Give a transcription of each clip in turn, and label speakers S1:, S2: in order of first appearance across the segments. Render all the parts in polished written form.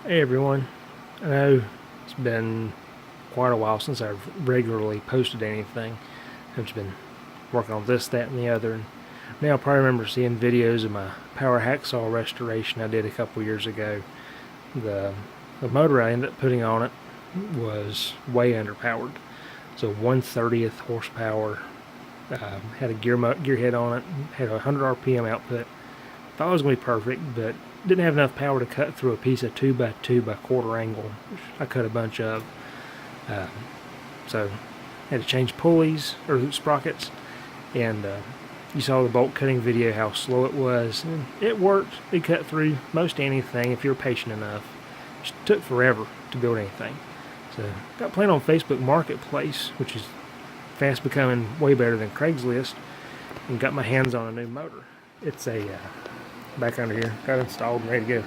S1: Hey everyone, I know it's been quite a while since I've regularly posted anything. I've just been working on this, that, and the other. And now I probably remember seeing videos of my power hacksaw restoration I did a couple years ago. The, the motor I ended up putting on it was way underpowered. So 1/30th horsepower, had a gear head on it, had a 100 RPM output. Thought it was going to be perfect, but didn't have enough power to cut through a piece of 2x2 by quarter angle, which I cut a bunch of. Uh, so had to change pulleys or sprockets, and you saw the bolt cutting video how slow it was. And it worked. It cut through most anything if you're patient enough. It just took forever to build anything. So got playing on Facebook Marketplace, which is fast becoming way better than Craigslist, and got my hands on a new motor. It's a back under here, got it installed and ready to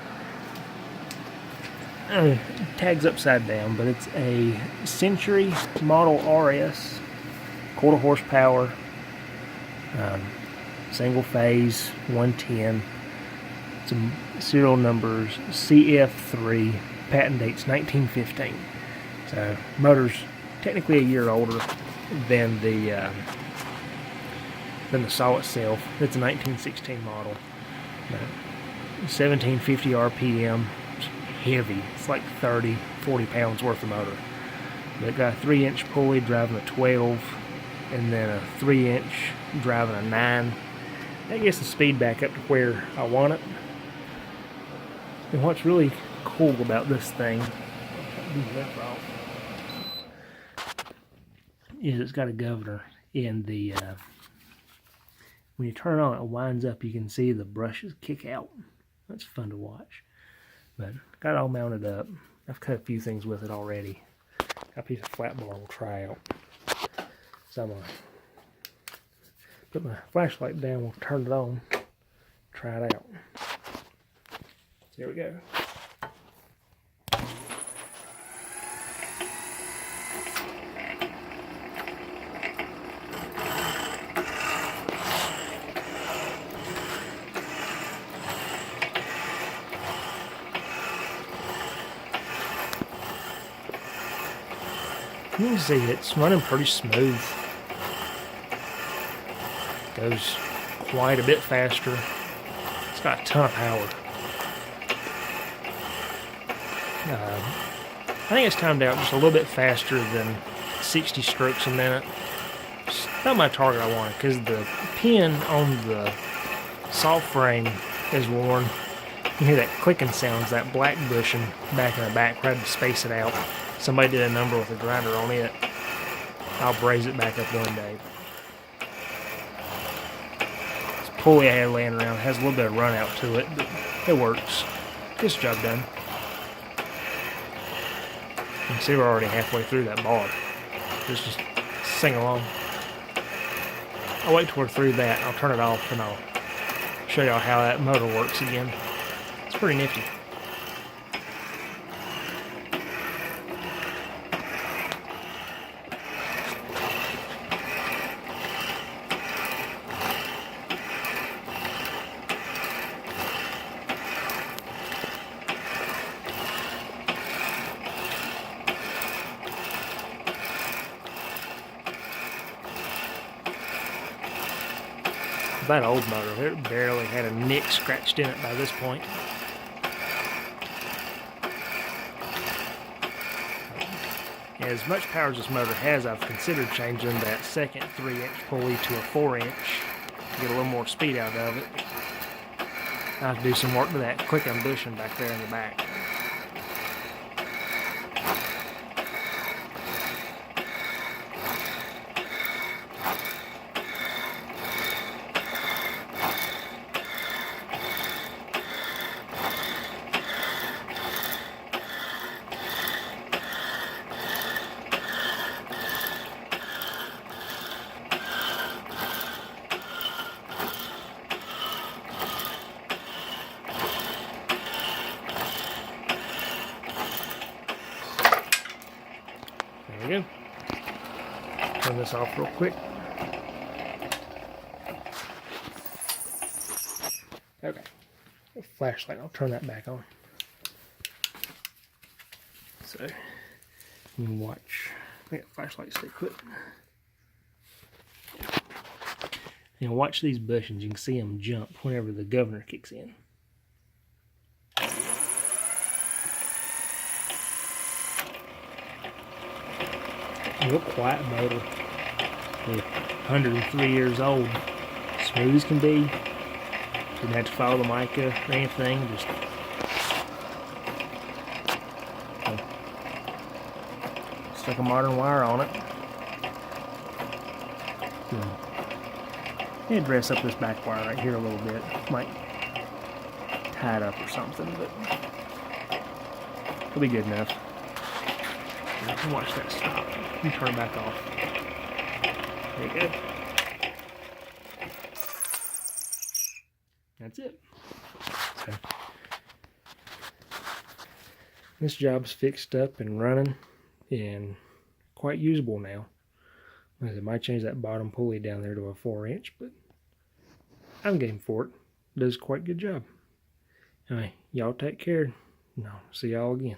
S1: go. Tag's upside down, but it's a Century Model RS, quarter horsepower, single phase, 110. Some serial numbers CF3, patent date's 1915. So motor's technically a year older than the saw itself. It's a 1916 model. 1750 RPM. It's heavy. It's like 30, 40 pounds worth of motor. But it got a 3-inch pulley driving a 12, and then a 3-inch driving a 9. That gets the speed back up to where I want it. And what's really cool about this thing is it's got a governor in the when you turn it on, it winds up. You can see the brushes kick out. That's fun to watch. But got it all mounted up. I've cut a few things with it already. Got a piece of flat bar we'll try out. So I'm going to put my flashlight down, we'll turn it on, try it out. So here we go. You can see it's running pretty smooth. Goes quite a bit faster. It's got a ton of power. I think it's timed out just a little bit faster than 60 strokes a minute. It's not my target I wanted because the pin on the saw frame is worn. You hear that clicking sounds, that black bushing back in the back. I had to space it out. Somebody did a number with a grinder on it. I'll braze it back up one day. This pulley I had laying around has a little bit of run out to it, but it works. Gets the job done. You can see we're already halfway through that bar. Just sing along. I'll wait till we're through that. I'll turn it off and I'll show y'all how that motor works again. It's pretty nifty. That old motor, it barely had a nick scratched in it by this point. As much power as this motor has, I've considered changing that second 3-inch pulley to a 4-inch to get a little more speed out of it. I have to do some work to that clicking bushing back there in the back. There we go. Turn this off real quick. Okay. Flashlight, I'll turn that back on. So you can watch. I got flashlight stick put. And watch these bushings. You can see them jump whenever the governor kicks in. Real quiet motor. 103 years old. Smooth as can be. Didn't have to follow the mica or anything. Just stuck a modern wire on it. Yeah, dress up this back wire right here a little bit. Might tie it up or something, but it'll be good enough. Now, watch that stop. Let me turn it back off. There you go. That's it. So, this job's fixed up and running and quite usable now. I might change that bottom pulley down there to a 4-inch, but I'm game for it. It does quite a good job. Anyway, y'all take care. No, see y'all again.